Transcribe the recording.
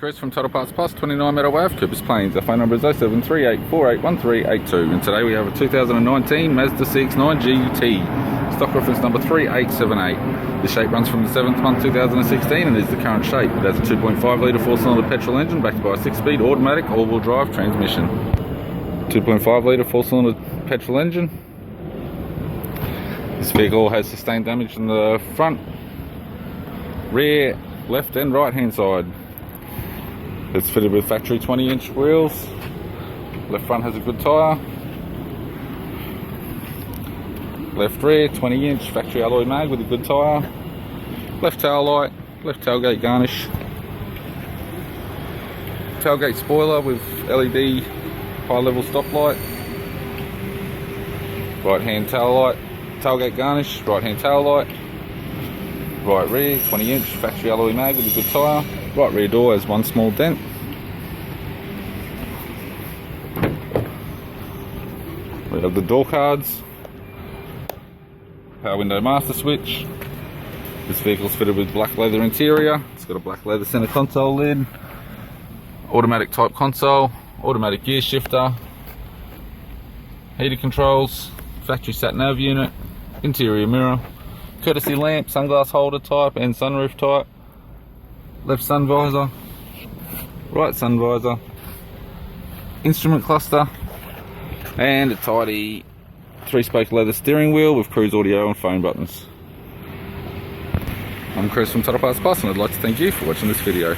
Chris from Total Parts Plus, 29 Meadow Ave, Coopers Plains. Our phone number is 0738481382, and today we have a 2019 Mazda CX-9 GT, stock reference number 3878. The shape runs from the 7th month 2016 and is the current shape. It has a 2.5 litre 4-cylinder petrol engine backed by a 6-speed automatic all-wheel drive transmission. 2.5 litre 4-cylinder petrol engine. This vehicle has sustained damage in the front, rear, left and right hand side. It's fitted with factory 20-inch wheels. Left front has a good tyre. Left rear 20-inch factory alloy mag with a good tyre. Left tail light, left tailgate garnish. Tailgate spoiler with LED high level stoplight. Right hand tail light, tailgate garnish, right hand tail light. Right rear 20-inch factory alloy mag with a good tyre. Right rear door has one small dent. We have the door cards, power window master switch. This vehicle is fitted with black leather interior. It's got a black leather center console lid, automatic type console, automatic gear shifter, heater controls, factory sat nav unit, interior mirror, courtesy lamp, sunglass holder type and sunroof type. Left sun visor, right sun visor, instrument cluster, and a tidy 3-spoke leather steering wheel with cruise audio and phone buttons. I'm Chris from Total Parts Plus, and I'd like to thank you for watching this video.